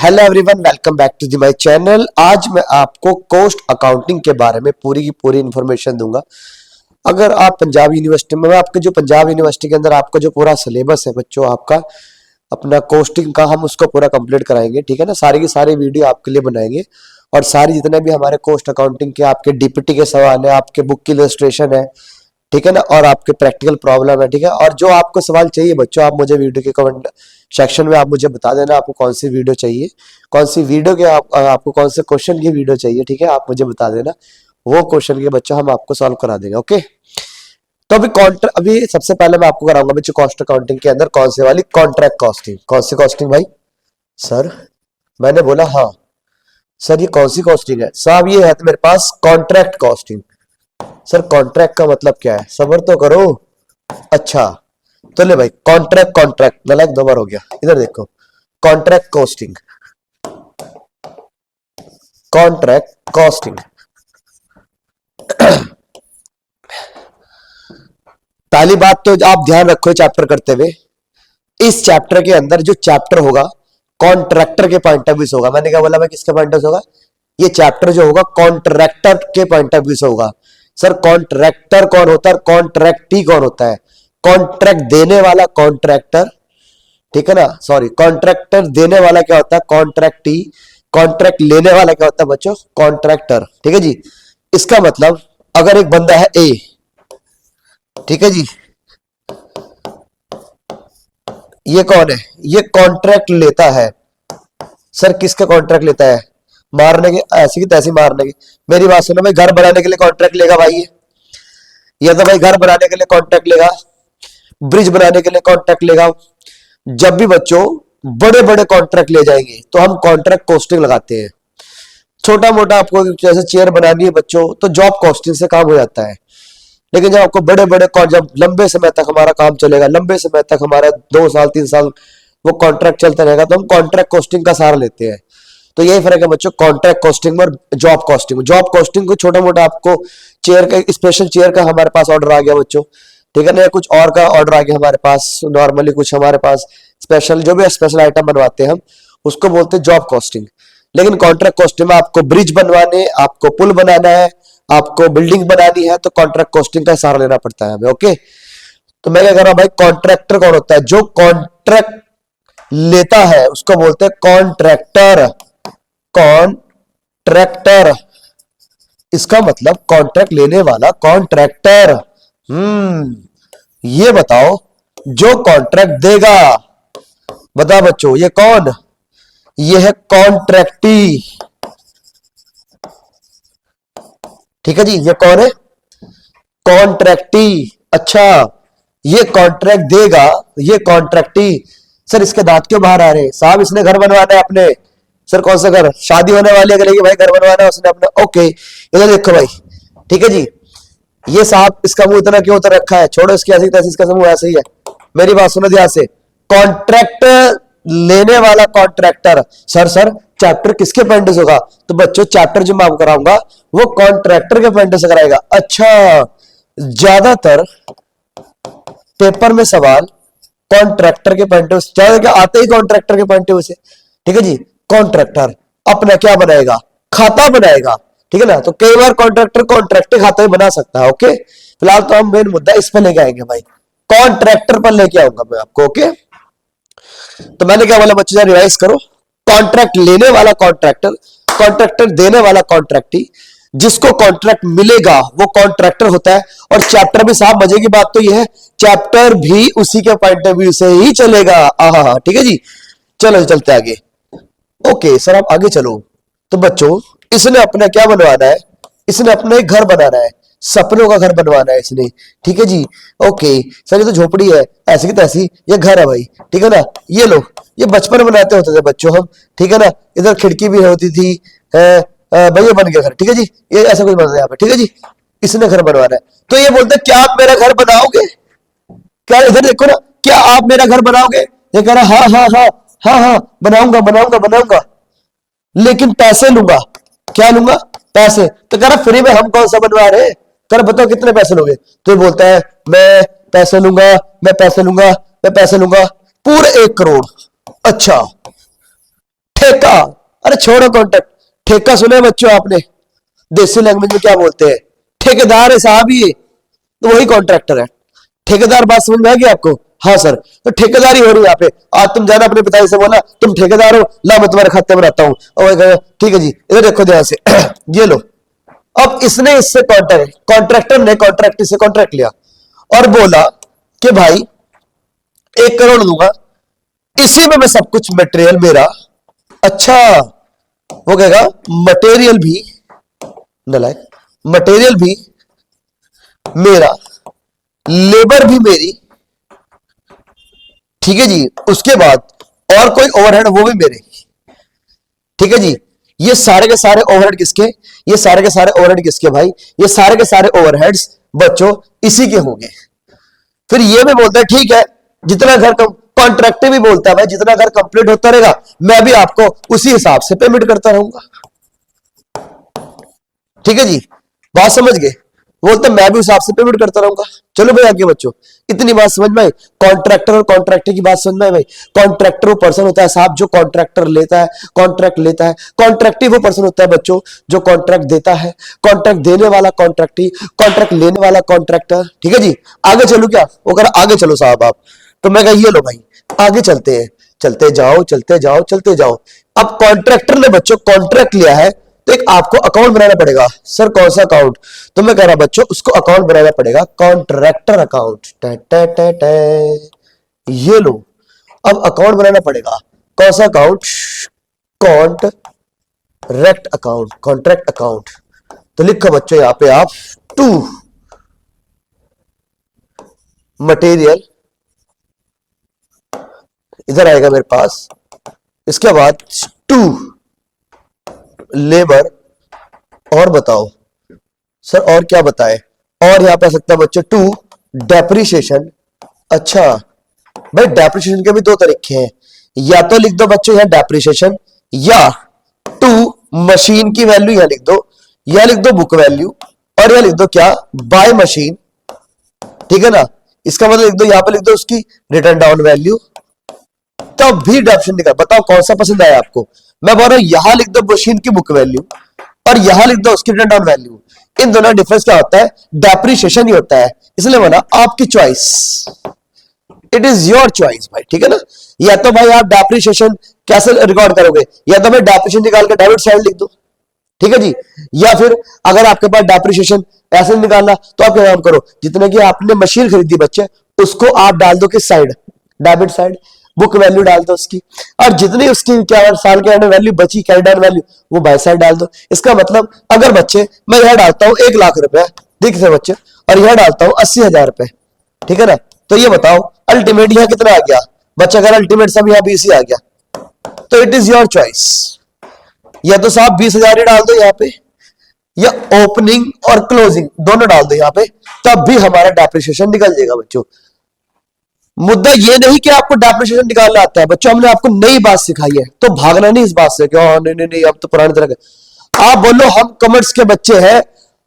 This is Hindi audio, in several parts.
Hello everyone, welcome back to the my channel. आज मैं आपको कॉस्ट अकाउंटिंग के बारे में पूरी की पूरी इन्फॉर्मेशन दूंगा। अगर आप पंजाब यूनिवर्सिटी में, आपके जो पंजाब यूनिवर्सिटी के अंदर आपका जो पूरा सिलेबस है बच्चों, आपका अपना कॉस्टिंग का हम उसको पूरा कंप्लीट कराएंगे, ठीक है ना। सारी की सारी वीडियो आपके लिए बनाएंगे और सारी जितने भी हमारे कॉस्ट अकाउंटिंग के आपके डीपीटी के सवाल है, आपके बुक की इलस्ट्रेशन है, ठीक है ना, और आपके प्रैक्टिकल प्रॉब्लम है, ठीक है। और जो आपको सवाल चाहिए बच्चों, आप मुझे वीडियो के कमेंट सेक्शन में आप मुझे बता देना आपको कौन सी वीडियो चाहिए, कौन सी वीडियो के आपको कौन से क्वेश्चन की वीडियो चाहिए, ठीक है। आप मुझे बता देना, वो क्वेश्चन के बच्चों हम आपको सॉल्व करा देंगे, ओके। तो अभी सबसे पहले मैं आपको कराऊंगा बच्चों कॉस्ट अकाउंटिंग के अंदर कौन सी वाली, कॉन्ट्रैक्ट कॉस्टिंग। कौन सी कॉस्टिंग भाई? सर मैंने बोला हाँ। सर ये कौन सी कॉस्टिंग है? साहब ये है तो मेरे पास कॉन्ट्रैक्ट कॉस्टिंग। सर कॉन्ट्रैक्ट का मतलब क्या है? सबर तो करो। अच्छा तो ले भाई, कॉन्ट्रैक्ट कॉन्ट्रैक्ट नालायक 2 बार हो गया। इधर देखो, कॉन्ट्रैक्ट कॉस्टिंग, कॉन्ट्रैक्ट कॉस्टिंग। पहली बात तो आप ध्यान रखो चैप्टर करते हुए, इस चैप्टर के अंदर जो चैप्टर होगा कॉन्ट्रैक्टर के पॉइंट ऑफ व्यू से होगा। मैंने क्या बोला भाई, किसके पॉइंट ऑफ व्यू से होगा? ये चैप्टर जो होगा कॉन्ट्रैक्टर के पॉइंट ऑफ व्यू से होगा। सर कॉन्ट्रैक्टर कौन होता है, कॉन्ट्रैक्टी कौन होता है? कॉन्ट्रैक्ट देने वाला कॉन्ट्रैक्टर, ठीक है ना। सॉरी, कॉन्ट्रैक्टर देने वाला क्या होता है? कॉन्ट्रैक्टी। कॉन्ट्रैक्ट लेने वाला क्या होता है बच्चों? कॉन्ट्रैक्टर, ठीक है जी। इसका मतलब अगर एक बंदा है ए, ठीक है जी, ये कौन है? ये कॉन्ट्रैक्ट लेता है। सर किसका कॉन्ट्रैक्ट लेता है? मारने के, ऐसी की तैसी मारने की। मेरी बात सुनो भाई, घर बनाने के लिए कॉन्ट्रैक्ट लेगा भाई ये तो भाई घर बनाने के लिए कॉन्ट्रैक्ट लेगा, ब्रिज बनाने के लिए कॉन्ट्रैक्ट लेगा। जब भी बच्चों बड़े बड़े कॉन्ट्रैक्ट ले जाएंगे तो हम कॉन्ट्रैक्ट कॉस्टिंग लगाते हैं। छोटा मोटा आपको जैसे चेयर बनानी है बच्चों, तो जॉब कॉस्टिंग से काम हो जाता है। लेकिन जब आपको बड़े बड़े, जब लंबे समय तक हमारा काम चलेगा, लंबे समय तक हमारा 2 साल 3 साल वो कॉन्ट्रैक्ट चलता रहेगा, तो हम कॉन्ट्रैक्ट कॉस्टिंग का सहारा लेते हैं। तो यही फर्क है बच्चों कॉन्ट्रैक्ट कॉस्टिंग और जॉब कॉस्टिंग। जॉब कॉस्टिंग को छोटा मोटा आपको चेयर का, स्पेशल चेयर का हमारे पास ऑर्डर आ गया बच्चों, ठीक है ना, कुछ और का ऑर्डर आ गया हमारे पास, नॉर्मली कुछ हमारे पास स्पेशल, जो भी स्पेशल आइटम बनवाते हैं हम, उसको बोलते हैं जॉब कॉस्टिंग। लेकिन कॉन्ट्रैक्ट कॉस्टिंग में आपको ब्रिज बनवाने, आपको पुल बनाना है, आपको बिल्डिंग बनानी है, तो कॉन्ट्रैक्ट कॉस्टिंग का सहारा लेना पड़ता है हमें, ओके। तो मैं क्या कर रहा हूं भाई, कॉन्ट्रैक्टर कौन होता है? जो कॉन्ट्रैक्ट लेता है उसको बोलते हैं कॉन्ट्रैक्टर। कॉन्ट्रैक्टर, इसका मतलब कॉन्ट्रैक्ट लेने वाला कॉन्ट्रैक्टर। ये बताओ, जो कॉन्ट्रैक्ट देगा, बताओ बच्चों ये कौन? ये है कॉन्ट्रैक्टी, ठीक है जी। ये कौन है? कॉन्ट्रैक्टी। अच्छा, ये कॉन्ट्रैक्ट देगा, ये कॉन्ट्रैक्टी। सर इसके दांत क्यों बाहर आ रहे हैं? साहब इसने घर बनवाना है अपने। सर कौन सा घर? शादी होने वाली है, करेगी भाई घर बनवाना है उसने अपना, ओके। इधर देखो भाई, ठीक है जी। ये साहब इसका मुंह इतना क्यों उतर रखा है? छोड़ो इसकी ऐसी तैसी, इसका मुंह ऐसे ही है। मेरी बात सुनो ध्यान से, कॉन्ट्रैक्ट लेने वाला कॉन्ट्रैक्टर। सर चैप्टर किसके पॉइंट से होगा? तो बच्चों चैप्टर जो मैं आपको कराऊंगा वो कॉन्ट्रैक्टर के पॉइंट से कराएगा। अच्छा, ज्यादातर पेपर में सवाल कॉन्ट्रैक्टर के पॉइंट से आते ही कॉन्ट्रैक्टर के पॉइंट से, ठीक है जी। कॉन्ट्रैक्टर अपना क्या बनाएगा? खाता बनाएगा, ठीक है ना। तो कई बार कॉन्ट्रैक्टर कॉन्ट्रैक्ट खाता भी बना सकता है, ओके। फिलहाल तो हम मेन मुद्दा इस पर लेके आएंगे भाई, कॉन्ट्रैक्टर पर लेके आऊंगा मैं आपको, ओके। तो मैंने क्या बोला बच्चों, रिवाइज करो। कॉन्ट्रैक्ट लेने वाला कॉन्ट्रैक्टर, कॉन्ट्रैक्टर देने वाला कॉन्ट्रैक्टी, जिसको कॉन्ट्रैक्ट मिलेगा वो कॉन्ट्रैक्टर होता है। और चैप्टर भी, साहब मजे की बात तो यह है, चैप्टर भी उसी के पॉइंट ऑफ व्यू से ही चलेगा। आहा, ठीक है जी। चलो चलते आगे, ओके। सर आप आगे चलो। तो बच्चों इसने अपना क्या बनवाना है? इसने अपना एक घर बनाना है, सपनों का घर बनवाना है इसने, ठीक है जी। ओके सर, ये तो झोपड़ी है ऐसी की तैसी, ये घर है भाई, ठीक है ना। ये लो, ये बचपन में बनाते होते थे बच्चों हम, ठीक है ना। इधर खिड़की भी होती थी, भाई ये बन गया घर, ठीक है जी। ये ऐसा कुछ बन रहा है यहाँ पे, ठीक है जी। इसने घर बनवाना है, तो ये बोलते क्या आप मेरा घर बनाओगे? क्या, इधर देखो ना, क्या आप मेरा घर बनाओगे? ये कह रहा हाँ हाँ हाँ हाँ हाँ, बनाऊंगा बनाऊंगा बनाऊंगा, लेकिन पैसे लूंगा। क्या लूंगा? पैसे। तो कह रहा फ्री में हम कौन सा बनवा रहे हैं, कर बताओ कितने पैसे लोगे? तो ये बोलता है मैं पैसे लूंगा, मैं पैसे लूंगा, मैं पैसे लूंगा, पूरे 1 करोड़। अच्छा ठेका, अरे छोड़ो कॉन्ट्रैक्ट, ठेका सुने बच्चों आपने, देसी लैंग्वेज में क्या बोलते हैं, ठेकेदार है साहब ये, तो वही कॉन्ट्रैक्टर है। ठेकेदार बात समझ में आ गई आपको? हाँ सर, तो ठेकेदारी हो रही है यहाँ पे। आज तुम जाना अपने पिताजी से बोला तुम ठेकेदार हो, ला मैं तुम्हारे खाते में रहता हूँ, और ठीक है जी इधर देखो ध्यान से ये लो। अब इसने इससे कॉन्ट्रैक्टर ने कॉन्ट्रैक्टर से कॉन्ट्रैक्ट लिया और बोला कि भाई 1 करोड़ दूंगा, इसी में मैं सब कुछ मटेरियल मेरा, अच्छा वो कहेगा मटेरियल भी, नलायक, मटेरियल भी मेरा, लेबर भी मेरी, ठीक है जी, उसके बाद और कोई ओवरहेड वो भी मेरे, ठीक है जी। ये सारे के सारे ओवरहेड किसके, ये सारे के सारे ओवरहेड किसके भाई, ये सारे के सारे ओवरहेड्स बच्चों इसी के होंगे। फिर ये भी बोलता है ठीक है, जितना घर कॉन्ट्रैक्ट भी बोलता है भाई जितना घर कंप्लीट होता रहेगा मैं भी आपको उसी हिसाब से पेमेंट करता रहूंगा, ठीक है जी, बात समझ गए। बोलते मैं भी उस हिसाब से पेमेंट करता रहूंगा। चलो भाई आगे बच्चों, इतनी बात समझ में आई। कॉन्ट्रैक्टर और कॉन्ट्रैक्टर की बात समझ में आई भाई। कॉन्ट्रैक्टर वो पर्सन होता है साहब जो कॉन्ट्रैक्टर लेता है, कॉन्ट्रैक्ट लेता है। कॉन्ट्रैक्टिव वो पर्सन होता है बच्चों जो कॉन्ट्रैक्ट देता है, कॉन्ट्रैक्ट देने वाला कॉन्ट्रैक्टी, कॉन्ट्रैक्ट लेने वाला कॉन्ट्रैक्टर, ठीक है जी। आगे चलो क्या वो कर, आगे चलो साहब आप, तो मैं कहा ये लो भाई आगे चलते हैं, चलते जाओ चलते जाओ चलते जाओ। अब कॉन्ट्रैक्टर ने बच्चों कॉन्ट्रैक्ट लिया है तो एक आपको अकाउंट बनाना पड़ेगा। सर कौन सा अकाउंट, तो मैं कह रहा बच्चों उसको अकाउंट बनाना पड़ेगा कॉन्ट्रैक्टर अकाउंट, ये लो। अब अकाउंट बनाना पड़ेगा कौन सा account, contract account, contract account. तो लिखो बच्चों यहां पे आप टू मटेरियल, इधर आएगा मेरे पास, इसके बाद टू लेबर, और बताओ सर और क्या बताए, और यहां पे आ सकता है बच्चों टू डेप्रिसिएशन। अच्छा भाई डेप्रिसिएशन के भी दो तरीके हैं, या तो लिख दो बच्चों यहां डेप्रिसिएशन, या टू मशीन की वैल्यू यहां लिख दो, या लिख दो बुक वैल्यू, और यहां लिख दो क्या बाय मशीन, ठीक है ना। इसका मतलब लिख दो यहां पे लिख दो उसकी रिटर्न डाउन वैल्यू, तब भी डेप्रिसिएशन निकाल। बताओ कौन सा पसंद आया आपको। मैं बोल रहा हूं यहां लिख दो मशीन की बुक वैल्यू और यहां लिख दो उसकी रिटर्न डाउन वैल्यू। इन दोनों डिफरेंस क्या होता है, डेप्रिसिएशन ही होता है, इसलिए बोला आपकी choice, it is your choice भाई, ठीक है ना। या तो भाई आप डेप्रिसिएशन कैसे रिकॉर्ड करोगे, या तो भाई डेप्रिसिएशन निकाल के डेबिट साइड लिख दो, ठीक है जी। या फिर अगर आपके पास डेप्रिसिएशन ऐसे निकालना तो आप क्या काम करो, जितने की आपने मशीन खरीदी बच्चे उसको आप डाल दो किस side, debit side, book value डाल दो उसकी, और जितनी उसकी क्या साल के एंड वैल्यू बची कैरी डाउन वैल्यू वो बाय साइड डाल दो। इसका मतलब अगर बच्चे मैं यह डालता हूं 1 लाख रुपए, देख से बच्चे, और यह डालता हूं 80,000 रुपए, ठीक है ना, तो ये बताओ अल्टीमेट यहां कितना आ गया बच्चा, अगर अल्टीमेट सब यहां 20 ही आ गया तो इट इज योर चॉइस। या तो साहब 20,000 ही डाल दो यहाँ पे, या ओपनिंग और क्लोजिंग दोनों डाल दो यहाँ पे, तब भी हमारा डेप्रिसिएशन निकल जाएगा बच्चों। मुद्दा ये नहीं कि आपको डेप्रिसिएशन निकालना आता है बच्चों, हमने आपको नई बात सिखाई है तो भागना नहीं इस बात से कि नहीं नहीं नहीं अब तो पुरानी तरह का। आप बोलो हम कॉमर्स के बच्चे हैं,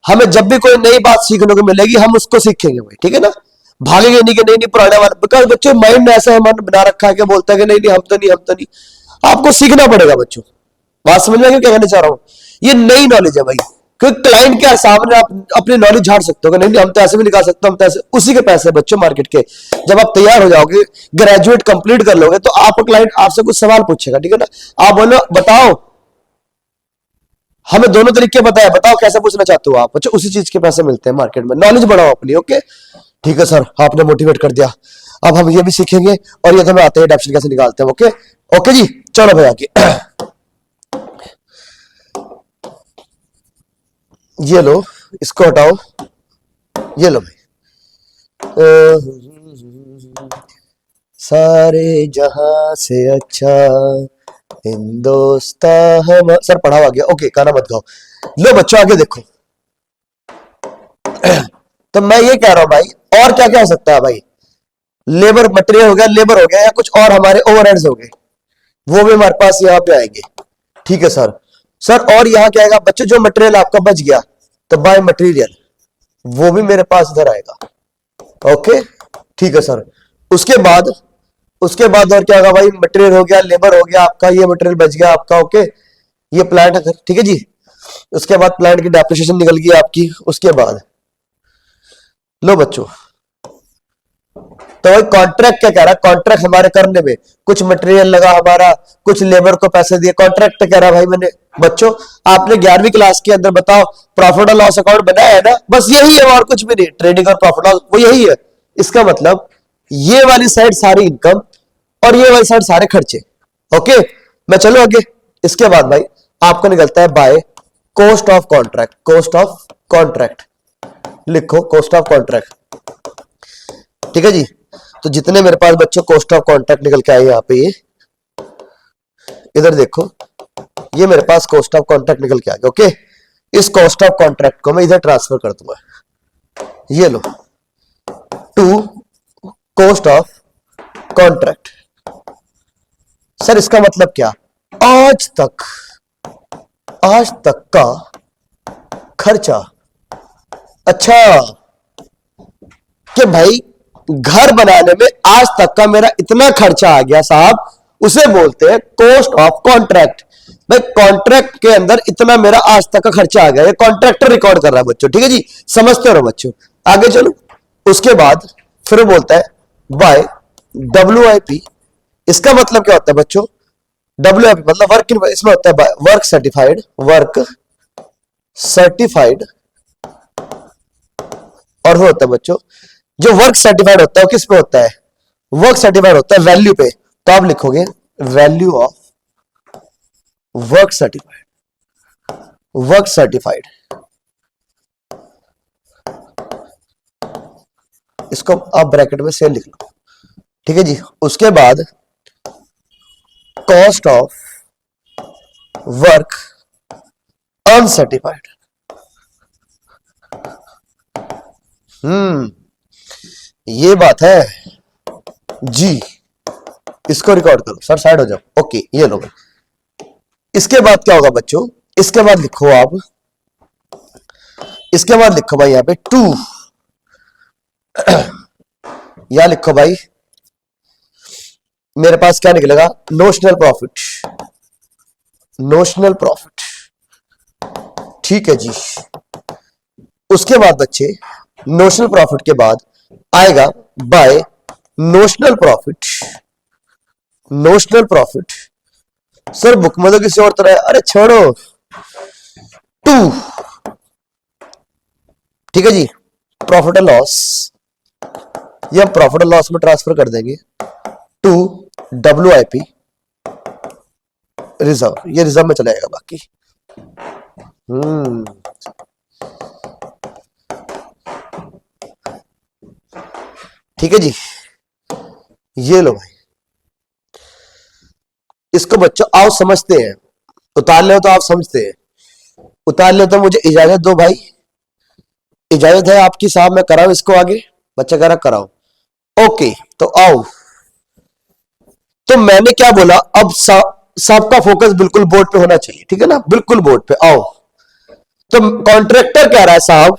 हमें जब भी कोई नई बात सीखने को मिलेगी हम उसको सीखेंगे भाई, ठीक है ना। भागेंगे नहीं कि नहीं नहीं पुराने वाला, बिकॉज बच्चों माइंड ऐसा मन बना रखा है कि बोलता है कि नहीं नहीं हम तो नहीं हम तो नहीं। आपको सीखना पड़ेगा बच्चों, बात समझ में क्या कहना चाह रहा हूं। ये नई नॉलेज है भाई, क्योंकि क्लाइंट के सामने आप अपनी नॉलेज झाड़ सकते हो, नहीं हम तो ऐसे भी निकाल सकते हम तो ऐसे, उसी के पैसे बच्चों मार्केट के। जब आप तैयार हो जाओगे ग्रेजुएट कंप्लीट कर लोगे तो आपका क्लाइंट आपसे कुछ सवाल पूछेगा, ठीक है ना। आप बोलो बताओ हमें दोनों तरीके बताया, बताओ कैसे पूछना चाहते हो आप बच्चों, उसी चीज के पैसे मिलते हैं मार्केट में। नॉलेज बढ़ाओ अपनी, ओके ठीक है सर आपने मोटिवेट कर दिया। अब हम ये भी सीखेंगे और ये तो हमें आते हैं डेप्रिसिएशन कैसे निकालते हैं, ओके ओके जी। चलो भाई आगे ये लो, इसको हटाओ, ये लो भाई सारे जहां से अच्छा हिंदुस्ता हम, सर पढ़ाओ आगे, ओके गाना मत गाओ। लो बच्चों आगे देखो तो मैं ये कह रहा हूं भाई और क्या क्या हो सकता है भाई, लेबर मटेरियल हो गया, लेबर हो गया, या कुछ और हमारे ओवरहेड्स हो गए वो भी हमारे पास यहाँ पे आएंगे, ठीक है सर। सर और यहाँ क्या आएगा बच्चों, जो मटेरियल आपका बच गया तो बाय मटेरियल वो भी मेरे पास इधर आएगा, ओके ठीक है सर। उसके बाद और क्या होगा भाई, मटेरियल हो गया, लेबर हो गया आपका, ये मटेरियल बच गया आपका, ओके, ये प्लांट है, ठीक है जी। उसके बाद प्लांट की डेप्रिसिएशन निकल गई आपकी। उसके बाद लो बच्चों, तो भाई कॉन्ट्रैक्ट क्या कह रहा है, कॉन्ट्रैक्ट हमारे करने में कुछ मटेरियल लगा हमारा, कुछ लेबर को पैसे दिए, कॉन्ट्रैक्ट कह रहा है भाई मैंने। बच्चों आपने 11वीं क्लास के अंदर बताओ प्रॉफिट और लॉस अकाउंट बनाया है ना, बस यही है और कुछ भी नहीं, ट्रेडिंग और प्रॉफिट लॉस वो यही है। इसका मतलब ये वाली साइड सारी इनकम और ये वाली साइड सारे खर्चे, ओके। मैं चलो आगे। इसके बाद भाई आपको निकलता है by cost of contract, cost of contract लिखो, कॉस्ट ऑफ कॉन्ट्रैक्ट, ठीक है जी। तो जितने मेरे पास बच्चों कॉस्ट ऑफ कॉन्ट्रैक्ट निकल के आए यहाँ पे, ये इधर देखो, ये मेरे पास कॉस्ट ऑफ कॉन्ट्रैक्ट निकल के आ गया, ओके। इस कॉस्ट ऑफ कॉन्ट्रैक्ट को मैं इधर ट्रांसफर कर दूंगा, ये लो, to cost of contract. Sir इसका मतलब क्या, आज तक का खर्चा। अच्छा कि भाई घर बनाने में आज तक का मेरा इतना खर्चा आ गया साहब, उसे बोलते हैं कॉस्ट ऑफ कॉन्ट्रैक्ट। भाई कॉन्ट्रैक्ट के अंदर इतना मेरा आज तक का खर्चा आ गया, ये कॉन्ट्रैक्टर रिकॉर्ड कर रहा है बच्चों, ठीक है जी। समझते रहो बच्चों, आगे चलो। उसके बाद फिर बोलता है बाय WIP। इसका मतलब क्या होता है बच्चों, WIP मतलब वर्क इन, इसमें होता है वर्क सर्टिफाइड, वर्क सर्टिफाइड। और वो होता है बच्चों, जो वर्क सर्टिफाइड होता है वो किस पे होता है, वर्क सर्टिफाइड होता है वैल्यू पे। तो आप लिखोगे value of work certified, work certified, इसको आप ब्रैकेट में सेल लिख लो, ठीक है जी। उसके बाद कॉस्ट ऑफ वर्क अनसर्टिफाइड, ये बात है जी, इसको रिकॉर्ड करो सर, साइड हो जाओ, ओके, ये लो। इसके बाद क्या होगा बच्चों, इसके बाद लिखो आप, इसके बाद लिखो भाई यहां पे टू, यहां लिखो भाई मेरे पास क्या निकलेगा, नोशनल प्रॉफिट, नोशनल प्रॉफिट, ठीक है जी। उसके बाद बच्चे नोशनल प्रॉफिट के बाद आएगा by notional profit, notional profit. Sir book में तो किसी और तरह है, अरे छोड़ो, टू, ठीक है जी। प्रॉफिट एंड लॉस, ये हम प्रॉफिट एंड लॉस में ट्रांसफर कर देंगे टू WIP रिजर्व, ये रिजर्व में चला जाएगा बाकी। ठीक है जी, ये लो भाई, इसको बच्चों आओ समझते हैं, उतार ले तो आप समझते हैं, उतार ले तो मुझे इजाजत दो भाई, इजाजत है आपकी साहब, मैं कराऊं इसको आगे, बच्चा कह रहा कराओ, ओके। तो आओ, तो मैंने क्या बोला, अब सबका फोकस बिल्कुल बोर्ड पे होना चाहिए, ठीक है ना, बिल्कुल बोर्ड पे आओ। तो कॉन्ट्रैक्टर कह रहा है साहब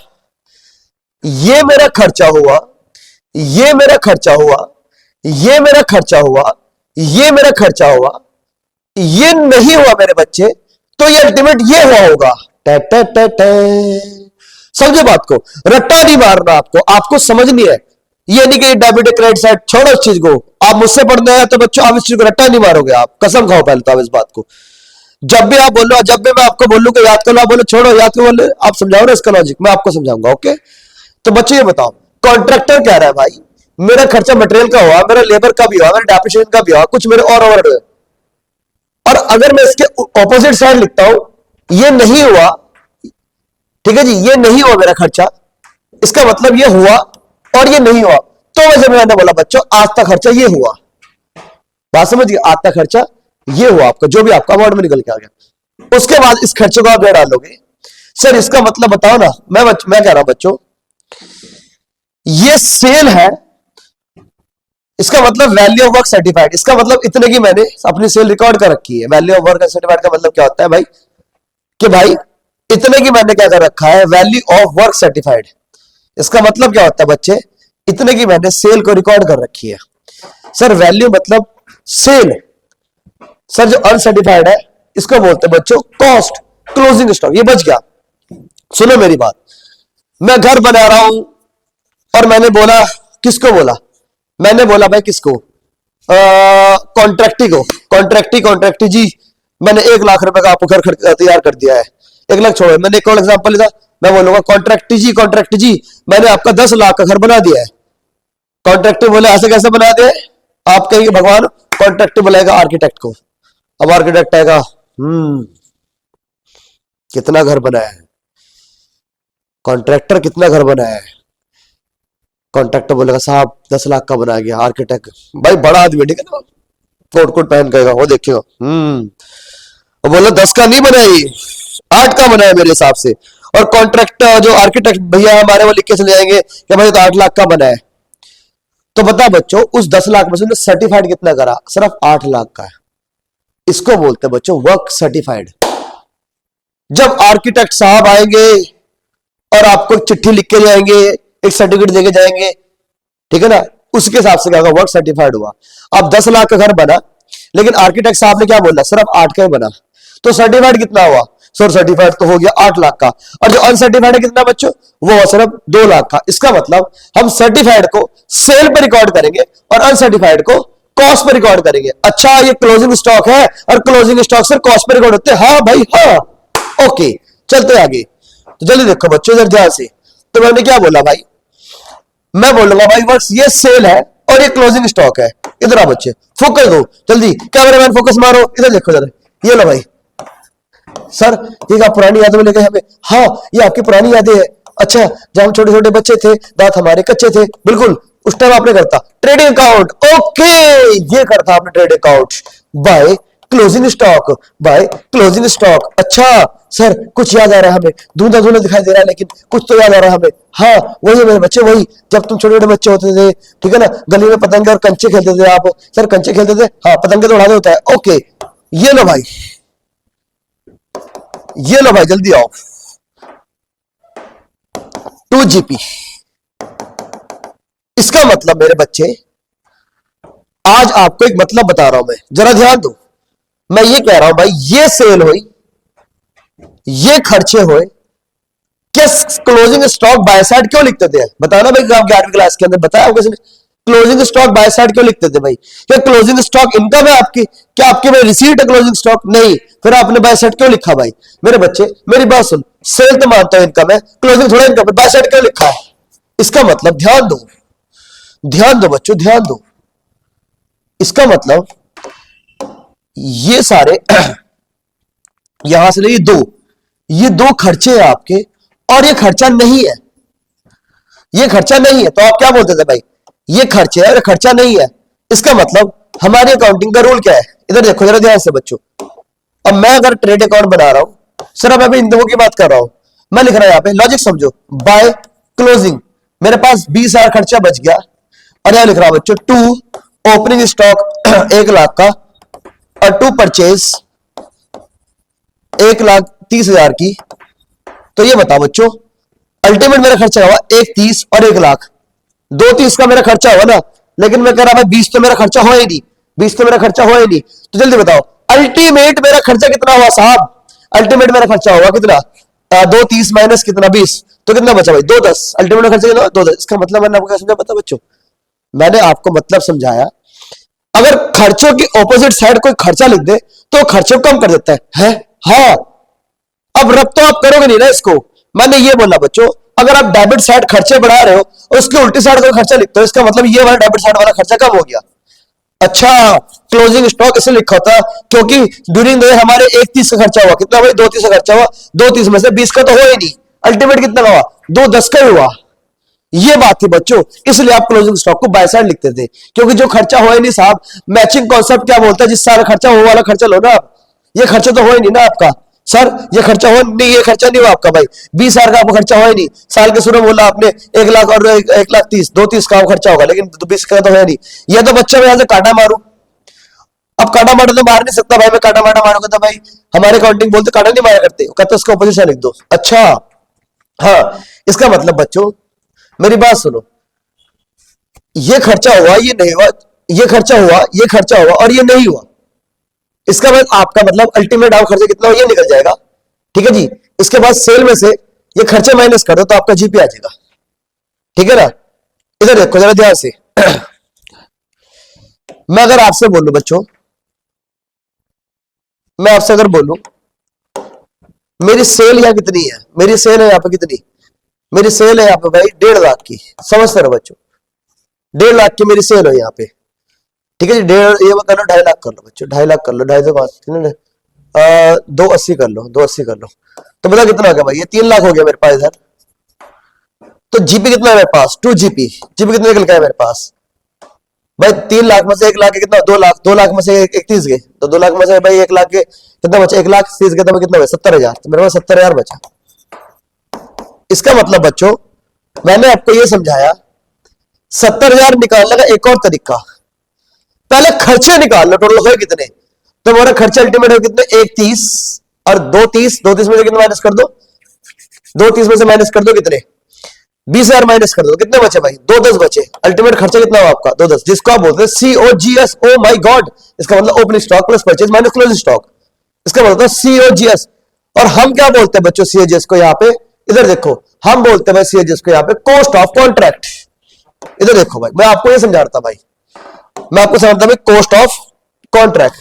ये मेरा खर्चा हुआ, ये मेरा खर्चा हुआ, ये मेरा खर्चा हुआ, ये मेरा खर्चा हुआ, ये नहीं हुआ मेरे बच्चे, तो ये अल्टीमेट ये हुआ होगा। टे टे टे टे। समझे बात को, रट्टा नहीं मारना आपको, आपको समझनी है, ये नहीं कि डेबिट क्रेडिट साइड, छोड़ो इस चीज को, आप मुझसे पढ़ने आए तो बच्चों आप इस चीज को रट्टा नहीं मारोगे, आप कसम खाओ पहले तो आप इस बात को। जब भी आप बोलो, जब भी मैं आपको बोलूं कि याद करो, आप बोलो छोड़ो, याद क्यों बोले, आप समझाओ ना इसका लॉजिक, मैं आपको समझाऊंगा, ओके। तो बच्चों ये बताओ, कॉन्ट्रैक्टर कह रहा है भाई मेरा खर्चा मटेरियल का हुआ, मेरा लेबर का भी हुआ, मेरा डेप्रिसिएशन का भी हुआ, कुछ मेरे और ओवरहेड हुए, और अगर मैं इसके ऑपोजिट साइड लिखता हूं ये नहीं हुआ, ठीक है जी, ये नहीं हुआ मेरा खर्चा, इसका मतलब ये हुआ और ये नहीं हुआ, तो वैसे मैंने बोला बच्चों आज तक खर्चा ये हुआ, बात समझिए, आज तक खर्चा ये हुआ आपका, जो भी आपका अमाउंट में निकल के आ गया। उसके बाद इस खर्चे को आप ले डालोगे, सर इसका मतलब बताओ ना, मैं कह रहा हूं बच्चों ये सेल है, इसका मतलब वैल्यू ऑफ वर्क सर्टिफाइड, इसका मतलब इतने की मैंने अपनी सेल रिकॉर्ड कर रखी है। वैल्यू ऑफ वर्क सर्टिफाइड का मतलब क्या होता है भाई, कि भाई इतने की मैंने क्या कर रखा है, वैल्यू ऑफ वर्क सर्टिफाइड। इसका मतलब क्या होता है बच्चे, इतने की मैंने सेल को रिकॉर्ड कर रखी है। सर वैल्यू मतलब सेल। सर जो अनसर्टिफाइड है इसको बोलते हैं बच्चों कॉस्ट। क्लोजिंग स्टॉक, ये बच गया। सुनो मेरी बात, मैं घर बना रहा हूं और मैंने बोला, किसको बोला, मैंने बोला भाई किसको, कॉन्ट्रैक्टी को, कॉन्ट्रैक्टी जी मैंने 1 लाख रुपए का आपको घर तैयार कर दिया है। 1 लाख छोड़ो, मैंने एक और एग्जांपल लिया, मैं बोलूंगा कॉन्ट्रैक्टी जी मैंने आपका 10 लाख का घर बना दिया है। कॉन्ट्रैक्टी बोले ऐसे कैसे बना दिया है? आप कहेंगे भगवान, कॉन्ट्रैक्टी बुलाएगा आर्किटेक्ट को। अब आर्किटेक्ट आएगा, कितना घर बनाया है, कॉन्ट्रैक्टर कितना घर बनाया है? कॉन्ट्रैक्टर बोलेगा साहब 10 लाख का बना गया। आर्किटेक्ट भाई बड़ा आदमी ठीक है ना, कोट पहन कहेगा, वो देखिएगा वो बोला 10 का नहीं बनाई, 8 का बनाया मेरे हिसाब से। और कॉन्ट्रैक्टर जो आर्किटेक्ट भैया हमारे वो लिख के चले जाएंगे कि भाई तो 8 लाख का बना है। तो बता बच्चों, उस 10 लाख में से सर्टिफाइड कितना करा? सिर्फ 8 लाख का है। इसको बोलते हैं बच्चों वर्क सर्टिफाइड। जब आर्किटेक्ट साहब आएंगे और आपको एक चिट्ठी लिख के जाएंगे, एक सर्टिफिकेट देके जाएंगे, ठीक है ना, उसके हिसाब से क्या होगा, वर्क सर्टिफाइड हुआ। अब 10 लाख का घर बना, लेकिन आर्किटेक्ट साहब ने क्या बोला, सिर्फ 8 का ही बना, तो सर्टिफाइड कितना हुआ? सर सर्टिफाइड तो हो गया 8 लाख का। और जो अनसर्टिफाइड है कितना बच्चों, वो हुआ सिर्फ 2 लाख का। इसका मतलब हम सर्टिफाइड को सेल पर रिकॉर्ड करेंगे और अनसर्टिफाइड को कॉस्ट पर रिकॉर्ड करेंगे। अच्छा ये क्लोजिंग स्टॉक है और closing stock sir cost per record होते हैं? हाँ भाई हाँ। ओके चलते आगे, तो जल्दी देखो बच्चों इधर ध्यान से। तो मैंने क्या बोला भाई, मैं बोलूंगा भाई बस ये सेल है और ये क्लोजिंग स्टॉक है। इधर आ बच्चे, फोकस दो जल्दी, कैमरामैन फोकस मारो, इधर देखो जरा, ये लो भाई। सर ये क्या पुरानी यादों में लेके हमें? हाँ ये आपकी पुरानी यादें है। अच्छा जब हम छोटे छोटे बच्चे थे, दांत हमारे कच्चे थे, बिल्कुल उस टाइम आपने करता ट्रेडिंग अकाउंट। ओके ये करता आपने trading account by closing stock, by closing stock. अच्छा सर कुछ याद आ रहा है हमें, धुंधला धुंधला दिखाई दे रहा है लेकिन कुछ तो याद आ रहा है हमें। हाँ वही मेरे बच्चे, वही जब तुम छोटे छोटे बच्चे होते थे, ठीक है ना, गली में पतंगे और कंचे खेलते थे आप। सर कंचे खेलते थे, हाँ पतंगे तो उड़ाने होता है। ओके ये लो भाई, ये लो भाई जल्दी आओ, 2GP। इसका मतलब मेरे बच्चे, आज आपको एक मतलब बता रहा हूं मैं, जरा ध्यान दो। मैं ये कह रहा हूं भाई ये सेल हुई, ये खर्चे हुए, किस क्लोजिंग स्टॉक बाय साइड क्यों लिखते थे? बताना भाई, आप 11वीं क्लास के अंदर बताया होगा किसी ने क्लोजिंग स्टॉक बाय साइड क्यों लिखते थे भाई? क्या क्लोजिंग स्टॉक इनकम है आपकी? क्या आपके में रिसीट है क्लोजिंग स्टॉक? नहीं, फिर आपने बाय साइड क्यों लिखा भाई? मेरे बच्चे मेरी बात सुन, सेल तो मानता हूं इनकम है, क्लोजिंग थोड़ा इनकम है, बाय साइड क्यों लिखा है? इसका मतलब ध्यान दो, ध्यान दो बच्चों ध्यान दो। इसका मतलब ये सारे यहां से ये दो खर्चे हैं आपके, और ये खर्चा नहीं है, ये खर्चा नहीं है। तो आप क्या बोलते थे भाई, ये खर्चे है और खर्चा नहीं है। इसका मतलब हमारी अकाउंटिंग का रूल क्या है? इधर देखो जरा ध्यान से बच्चों। अब मैं अगर ट्रेड अकाउंट बना रहा हूं, सिर्फ मैं इन दो की बात कर रहा हूं, मैं लिख रहा हूं यहां पे, लॉजिक समझो, बाय क्लोजिंग मेरे पास 20,000 खर्चा बच गया, और यहां लिख रहा हूं बच्चों टू ओपनिंग स्टॉक 1 लाख का, और टू परचेज 1,30,000 की। तो ये बताओ बच्चों, अल्टीमेट मेरा खर्चा हुआ 1,30 और 1 लाख, 2,30 का मेरा खर्चा हुआ ना, लेकिन मैं कह रहा भाई 20 तो मेरा खर्चा हो ही नहीं, 20 तो मेरा खर्चा हो ही नहीं। तो जल्दी बताओ अल्टीमेट मेरा खर्चा कितना हुआ साहब? अल्टीमेट मेरा खर्चा हुआ कितना? 2,30 माइनस कितना 20, तो कितना बचा भाई? 2,10। अल्टीमेट खर्चा कितना? 2,10। इसका मतलब मैंने आपको क्या समझा पता बच्चों? मैंने आपको मतलब समझाया, अगर खर्चों की ऑपोजिट साइड कोई खर्चा लिख दे तो खर्चों कम कर देता है? हाँ। अब रब तो आप करोगे नहीं ना इसको। मैंने ये बोला बच्चों, अगर आप डेबिट साइड खर्चे बढ़ा रहे हो और उसके उल्टी साइड कोई खर्चा लिखते हो, इसका मतलब ये वाला डेबिट साइड वाला खर्चा कम हो गया। अच्छा क्लोजिंग स्टॉक इसे लिखा होता क्योंकि ड्यूरिंग द हमारे 1,30 का खर्चा हुआ, कितना भाई? 2,30 का खर्चा हुआ, 2,30 में से 20 का तो हो ही नहीं, अल्टीमेट कितना हुआ? 2,10 का ही हुआ। ये बात थी बच्चों, इसलिए आप क्लोजिंग स्टॉक को बाय साइड लिखते थे, क्योंकि जो खर्चा हो ही नहीं साहब, मैचिंग कॉन्सेप्ट क्या बोलता है, जिस साल खर्चा हो वाला खर्चा लो ना आप। ये खर्चा तो हो ही नहीं ना आपका सर, ये खर्चा हो नहीं, ये खर्चा नहीं हुआ आपका भाई। 20,000 का आपको खर्चा हो ही नहीं, साल के शुरू में बोला आपने 1 लाख और 1,30,000, 2,30 का खर्चा होगा, लेकिन 20 का तो है नहीं। ये तो बच्चा मैं यहां से काटा मारू, अब काटा मारू तो मार नहीं सकता भाई, मैं काटा माटा मारूंगा तो भाई हमारे अकाउंटिंग बोलते काटा नहीं मारा करते, कहते उसका ऑपोजिशन लिख दो। अच्छा हाँ, इसका मतलब बच्चों मेरी बात सुनो, ये खर्चा हुआ, ये नहीं हुआ, ये खर्चा हुआ, ये खर्चा हुआ और ये नहीं हुआ, इसका बाद आपका मतलब अल्टीमेट आप खर्चा कितना हो ये निकल जाएगा। ठीक है जी। इसके बाद सेल में से ये खर्चे माइनस कर दो तो आपका जीपी आ जाएगा। ठीक है ना। इधर देखो जरा ध्यान से मैं अगर आपसे बोलूं बच्चों, मैं आपसे अगर बोलूं मेरी सेल यहाँ कितनी है, मेरी सेल है यहाँ पे कितनी, मेरी सेल है यहाँ पे भाई 1.5 लाख की, समझते रहो बच्चों, 1.5 लाख की मेरी सेल है यहाँ पे। ठीक है जी। डेढ़ ये कर लो, 2.5 लाख कर लो बच्चों, 2.5 लाख कर लो, 2.5 से 5 280 कर लो, 280 कर लो, तो बता कितना हो गया भाई, ये 3 लाख हो गया मेरे पास इधर। तो जीपी कितना है मेरे पास, 2 जीपी, जीपी कितना निकल गया मेरे पास भाई, 3 लाख में से 1 लाख के कितना, 2 लाख, 2 लाख में से 31 गए, तो 2 लाख में से भाई 1 लाख के कितना बचा, 1 लाख 30 गए तो कितना बचा, 70,000, तो मेरे पास 70,000 बचा। इसका मतलब बच्चों मैंने आपको ये समझाया 70,000 निकालने का एक और तरीका, पहले खर्चे निकाल लो टोटल हो कितने, तो हमारा खर्चा अल्टीमेट है कितने, 130 और 230, 230 में से कितना माइनस कर दो, 230 में से माइनस कर दो कितने, 20,000 माइनस कर दो, कितने बचे भाई, 210 बचे। अल्टीमेट खर्चा कितना हुआ आपका 210, जिसको आप बोलते हैं COGS। ओ माय गॉड, इसका मतलब opening stock plus purchase minus closing stock, इसका मतलब है COGS। और हम क्या बोलते हैं बच्चों COGS को यहाँ पे, इधर देखो हम बोलते हैं COGS को यहाँ पे कॉस्ट ऑफ कॉन्ट्रैक्ट। इधर देखो भाई मैं आपको ये समझा रहा था भाई, मैं आपको समझता भाई कॉस्ट ऑफ कॉन्ट्रैक्ट,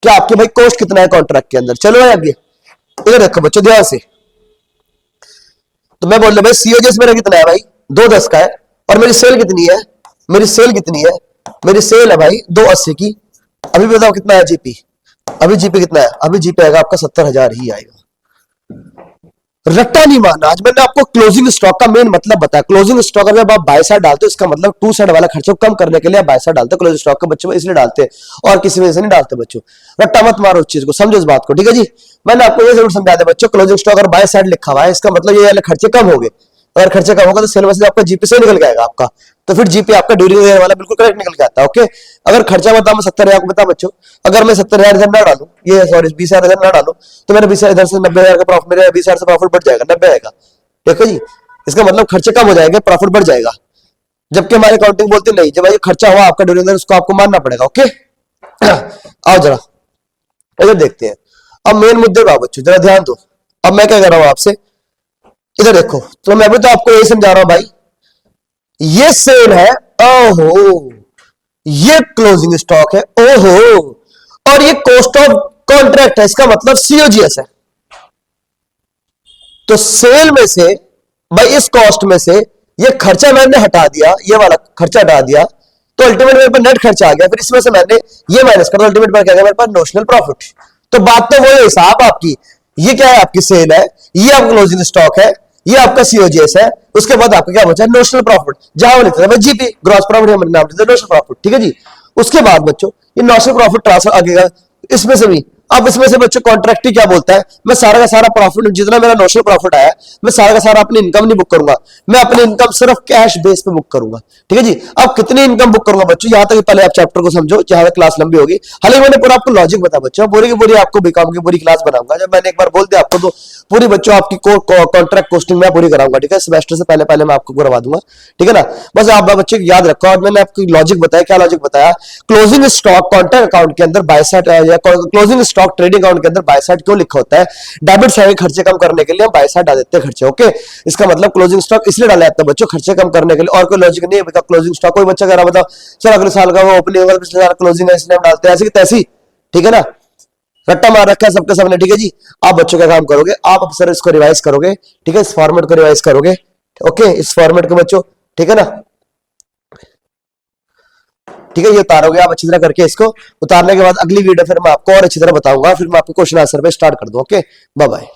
क्या आपकी भाई कॉस्ट कितना है कॉन्ट्रैक्ट के अंदर। चलो भाई आगे इधर देखो बच्चों ध्यान से, तो मैं बोल रहा भाई COGS मेरा कितना है भाई, 210 का है, और मेरी सेल कितनी है, मेरी सेल कितनी है, मेरी सेल है भाई 280 की। अभी बताओ कितना है जीपी, अभी जीपी कितना है, अभी जीपी आएगा आपका 70,000 ही आएगा। रट्टा नहीं मारना। आज मैंने आपको क्लोजिंग स्टॉक का मेन मतलब बताया। क्लोजिंग स्टॉक जब आप बाय साइड डालते हो इसका मतलब टू साइड वाला खर्चा को कम करने के लिए आप बाय साइड डालते हो। क्लोजिंग स्टॉक के बच्चों इसलिए डालते हैं और किसी वजह से नहीं डालते बच्चों। रट्टा मत मारो उस चीज को, समझो इस बात को। ठीक है जी, मैंने आपको ये जरूर समझा दिया बच्चों, क्लोजिंग स्टॉक और बाय साइड लिखा हुआ है इसका मतलब ये वाले खर्चे कम हो गए। अगर खर्चे कम होगा तो सेल में से आपका जीपी से निकल जाएगा आपका, तो फिर जीपी आपका ड्यूरिंग ईयर वाला बिल्कुल करेक्ट निकल के आता है। ओके, अगर खर्चा बताऊं मैं 70,000 को बता बच्चों, अगर मैं 70,000 इधर ना डालूं, ये सॉरी 20,000 इधर ना डालूं, तो मेरा 20,000 इधर से 90,000 का प्रॉफिट, मेरे 20,000 से प्रॉफिट बढ़ जाएगा, 90 आएगा। देखो जी, इसका मतलब खर्चे कम हो जाएंगे, प्रॉफिट बढ़ जाएगा। जबकि हमारी अकाउंटिंग बोलती नहीं, जब भाई खर्चा हुआ आपका ड्यूरिंग ईयर उसको आपको मानना पड़ेगा। ओके आओ जरा इधर देखते हैं। अब मेन मुद्दे पर आओ बच्चों, जरा ध्यान दो। अब मैं क्या कर रहा हूं आपसे, इधर देखो, तो मैं भी तो आपको यही समझा रहा हूं भाई, ये सेल है, ओहो, ये क्लोजिंग स्टॉक है, ओहो, और ये कॉस्ट ऑफ कॉन्ट्रैक्ट है, इसका मतलब COGS है। तो सेल में से भाई इस कॉस्ट में से ये खर्चा मैंने हटा दिया, ये वाला खर्चा हटा दिया, तो अल्टीमेट मेरे पास नेट खर्चा आ गया। फिर इसमें से मैंने ये माइनस कर, अल्टीमेट पर क्या गया मेरे पास, नोशनल प्रॉफिट। तो बात तो वही है साहब आपकी, ये क्या है, आपकी सेल है, ये आपका क्लोजिंग स्टॉक है, ये आपका COGS है, उसके बाद आपका क्या बचा, नोशनल प्रॉफिट, जहां लिखा था जीपी ग्रॉस प्रॉफिट, हमने नाम दिया नोशनल प्रॉफिट। ठीक है जी, उसके बाद बच्चों ये नोशनल प्रॉफिट ट्रांसफर आगेगा इसमें से भी। अब इसमें से बच्चों कॉन्ट्रैक्ट क्या बोलता है, मैं सारा का सारा प्रॉफिट, जितना मेरा नोशनल प्रॉफिट आया, मैं सारा का सारा अपनी इनकम नहीं बुक करूंगा, मैं अपनी इनकम सिर्फ कैश बेस पे बुक करूंगा। ठीक है जी, अब कितनी इनकम बुक करूंगा बच्चों, यहां तक पहले आप चैप्टर को समझो, जहां तक क्लास लंबी होगी। हालांकि मैंने पूरा आपको लॉजिक बताया बच्चों, पूरी की पूरी आपको बीकॉम की पूरी क्लास बनाऊंगा। जब मैंने एक बार बोल दिया आपको तो पूरी बच्चों आपकी कॉन्ट्रैक्ट कोस्टिंग मैं पूरी कराऊंगा। ठीक है, सेमेस्टर से पहले पहले मैं आपको करवा दूंगा। ठीक है ना, बस आप बच्चे याद रखो। और मैंने आपको लॉजिक बताया, क्या लॉजिक बताया, क्लोजिंग स्टॉक कॉन्ट्रैक्ट अकाउंट के अंदर बाय साइड, या क्लोजिंग स्टॉक ट्रेडिंग अकाउंट के अंदर बाय साइड क्यों लिखा होता है, डेबिट साइड खर्चे कम करने के लिए हम बाय साइड डाल देते हैं खर्चे। ओके, इसका मतलब क्लोजिंग स्टॉक इसलिए डाला जाता है बच्चों खर्चे कम करने के लिए, और कोई लॉजिक नहीं है। क्लोजिंग स्टॉक कोई बच्चा कह रहा बताओ सर अगले साल का वो ओपनिंग होगा, पिछले साल क्लोजिंग है इसलिए हम डालते हैं, ऐसी की तैसी। ठीक है ना, रट्टा मार रखा है सबके सामने। ठीक है जी, आप बच्चों का काम करोगे, आप सर इसको रिवाइज करोगे। ठीक है, इस फॉर्मेट को रिवाइज करोगे। ओके, इस फॉर्मेट के बच्चों, ठीक है ना, ठीक है, ये उतारोगे आप अच्छी तरह करके। इसको उतारने के बाद अगली वीडियो फिर मैं आपको और अच्छी तरह बताऊंगा, फिर मैं आपको क्वेश्चन आंसर पे स्टार्ट कर दूं। Okay, bye bye.